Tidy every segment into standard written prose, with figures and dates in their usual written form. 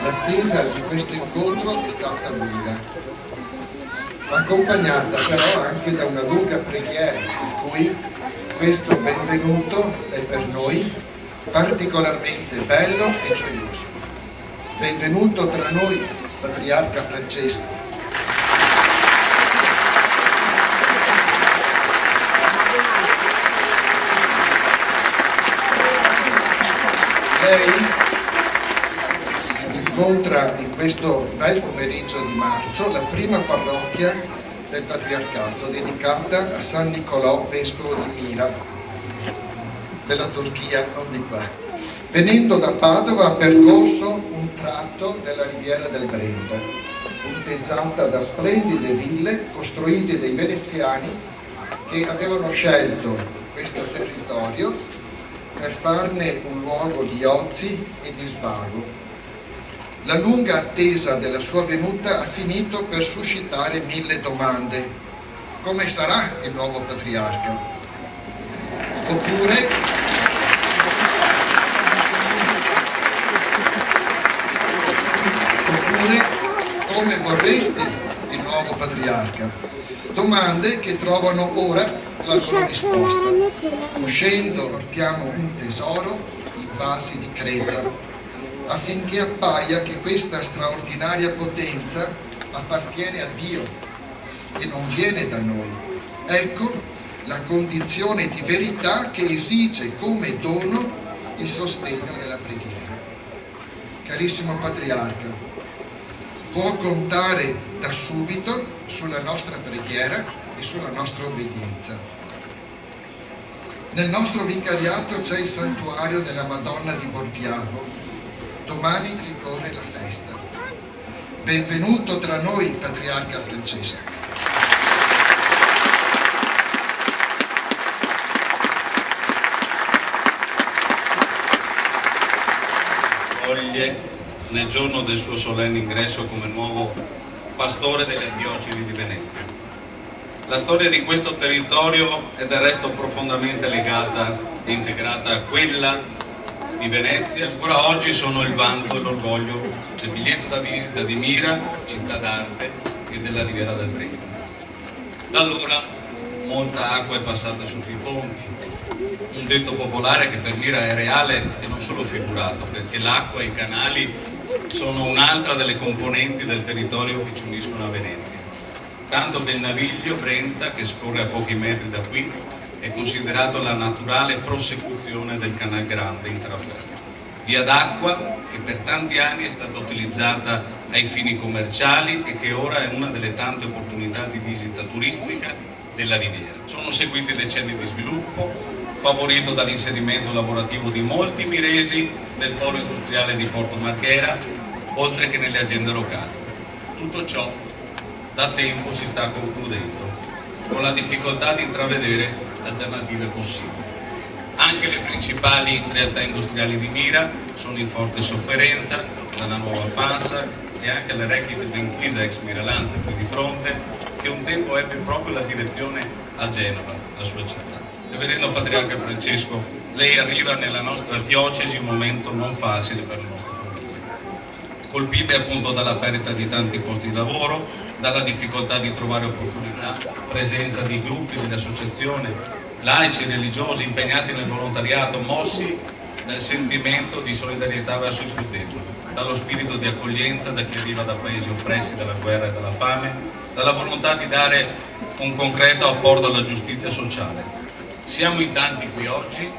L'attesa di questo incontro è stata lunga, accompagnata però anche da una lunga preghiera, per cui questo benvenuto è per noi particolarmente bello e gioioso. Benvenuto tra noi, Patriarca Francesco. Lei incontra in questo bel pomeriggio di marzo la prima parrocchia del Patriarcato dedicata a San Nicolò, vescovo di Mira, della Turchia, non di qua. Venendo da Padova ha percorso un tratto della riviera del Brenta, punteggiata da splendide ville costruite dai veneziani che avevano scelto questo territorio per farne un luogo di ozi e di svago. La lunga attesa della sua venuta ha finito per suscitare 1000 domande. Come sarà il nuovo patriarca? Oppure come vorresti il nuovo patriarca? Domande che trovano ora la loro risposta. Uscendo portiamo un tesoro in vasi di Creta, affinché appaia che questa straordinaria potenza appartiene a Dio e non viene da noi. Ecco la condizione di verità che esige come dono il sostegno della preghiera. Carissimo patriarca, può contare da subito sulla nostra preghiera e sulla nostra obbedienza. Nel nostro vicariato c'è il santuario della Madonna di Borbiago. Domani ricorre la festa. Benvenuto tra noi, patriarca Francesco. Nel giorno del suo solenne ingresso come nuovo pastore della diocesi di Venezia. La storia di questo territorio è del resto profondamente legata e integrata a quella di Venezia. Ancora oggi sono il vanto e l'orgoglio del biglietto da visita di Mira, città d'arte, e della Riviera del Brennero. Da allora molta acqua è passata sotto i ponti. Un detto popolare che per Mira è reale e non solo figurato, perché l'acqua e i canali sono un'altra delle componenti del territorio che ci uniscono a Venezia. Tanto che il Naviglio Brenta, che scorre a pochi metri da qui, è considerato la naturale prosecuzione del Canal Grande in Trafferro. Via d'acqua che per tanti anni è stata utilizzata ai fini commerciali e che ora è una delle tante opportunità di visita turistica della Riviera. Sono seguiti decenni di sviluppo, favorito dall'inserimento lavorativo di molti miresi nel polo industriale di Porto Marghera, oltre che nelle aziende locali. Tutto ciò da tempo si sta concludendo, con la difficoltà di intravedere alternative possibili. Anche le principali realtà industriali di Mira sono in forte sofferenza, dalla nuova Pansa e anche le recite d'Inchisa ex Miralanza qui di fronte, che un tempo ebbe proprio la direzione a Genova, la sua città. Reverendo Patriarca Francesco, lei arriva nella nostra diocesi in un momento non facile per le nostre famiglie, colpite appunto dalla perdita di tanti posti di lavoro, dalla difficoltà di trovare opportunità, presenza di gruppi, delle associazioni, laici, religiosi impegnati nel volontariato, mossi dal sentimento di solidarietà verso il più debole, dallo spirito di accoglienza da chi arriva da paesi oppressi dalla guerra e dalla fame, dalla volontà di dare un concreto apporto alla giustizia sociale. Siamo in tanti qui oggi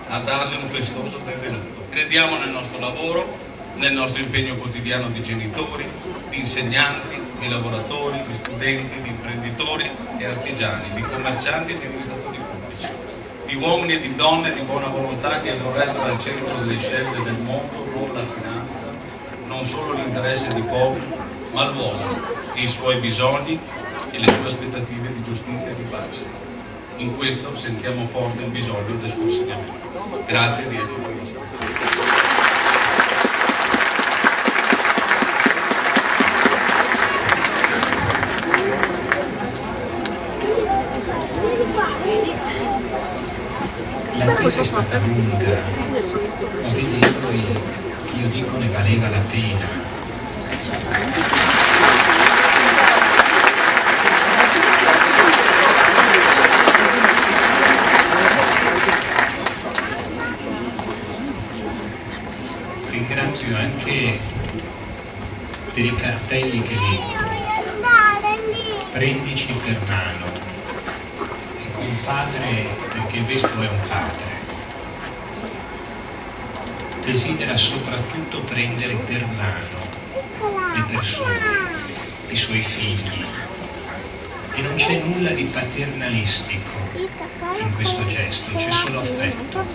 a darle un festoso benvenuto. Crediamo nel nostro lavoro, nel nostro impegno quotidiano di genitori, di insegnanti, di lavoratori, di studenti, di imprenditori e artigiani, di commercianti e di amministratori pubblici, di uomini e di donne di buona volontà che vorrebbero al centro delle scelte del mondo non la finanza, non solo l'interesse di pochi, ma l'uomo e i suoi bisogni e le sue aspettative di giustizia e di pace. In questo sentiamo forte il bisogno del suo insegnamento. Grazie di essere qui. L'attesa è stata lunga, ma vedendo io dico ne valeva la pena. Ringrazio anche per i cartelli che leggo. Prendici per mano. Ecco, un padre, perché il vescovo è un padre, desidera soprattutto prendere per mano le persone, i suoi figli, e non c'è nulla di paternalistico in questo gesto, c'è solo affetto,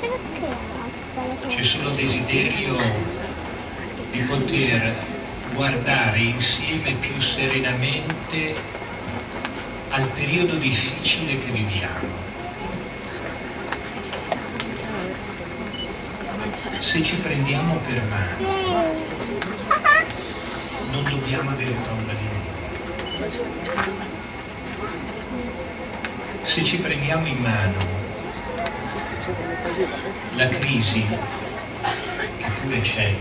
c'è solo desiderio di poter guardare insieme più serenamente al periodo difficile che viviamo. Se ci prendiamo per mano, non dobbiamo avere paura di nulla. Se ci prendiamo in mano, la crisi, che pure c'è,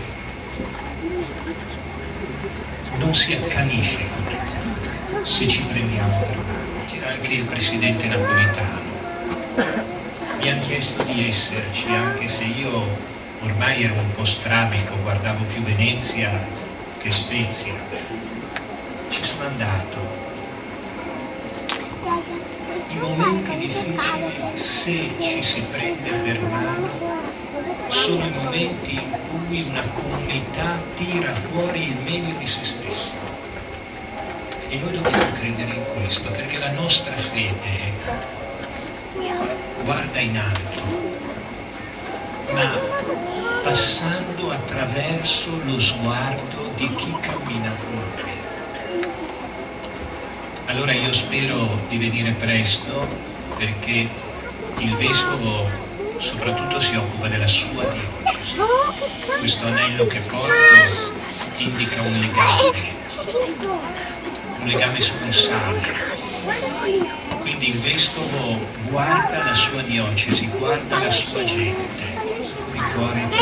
non si accanisce se ci prendiamo per mano. C'era anche il presidente napolitano, mi ha chiesto di esserci, anche se io ormai ero un po' strabico, guardavo più Venezia che Spezia. Ci sono andato. I momenti difficili, se ci si prende per mano, sono i momenti in cui una comunità tira fuori il meglio di se stessa. E noi dobbiamo credere in questo, perché la nostra fede guarda in alto, ma passando attraverso lo sguardo di chi cammina con noi. Allora io spero di venire presto, perché il vescovo soprattutto si occupa della sua diocesi. Questo anello che porto indica un legame sponsale. Quindi il vescovo guarda la sua diocesi, guarda la sua gente, il cuore di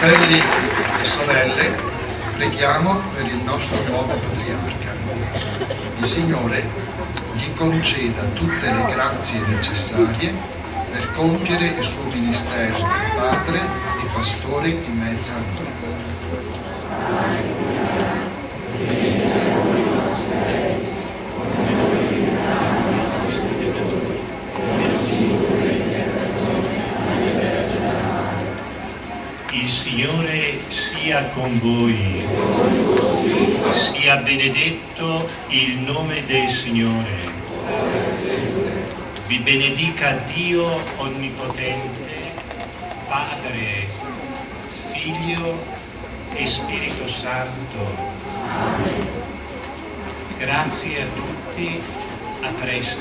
Fratelli e sorelle, preghiamo per il nostro nuovo patriarca. Il Signore gli conceda tutte le grazie necessarie per compiere il suo ministero di padre e pastore in mezzo a noi. Il Signore sia con voi, sia benedetto il nome del Signore. Vi benedica Dio Onnipotente, Padre, Figlio e Spirito Santo. Grazie a tutti, a presto.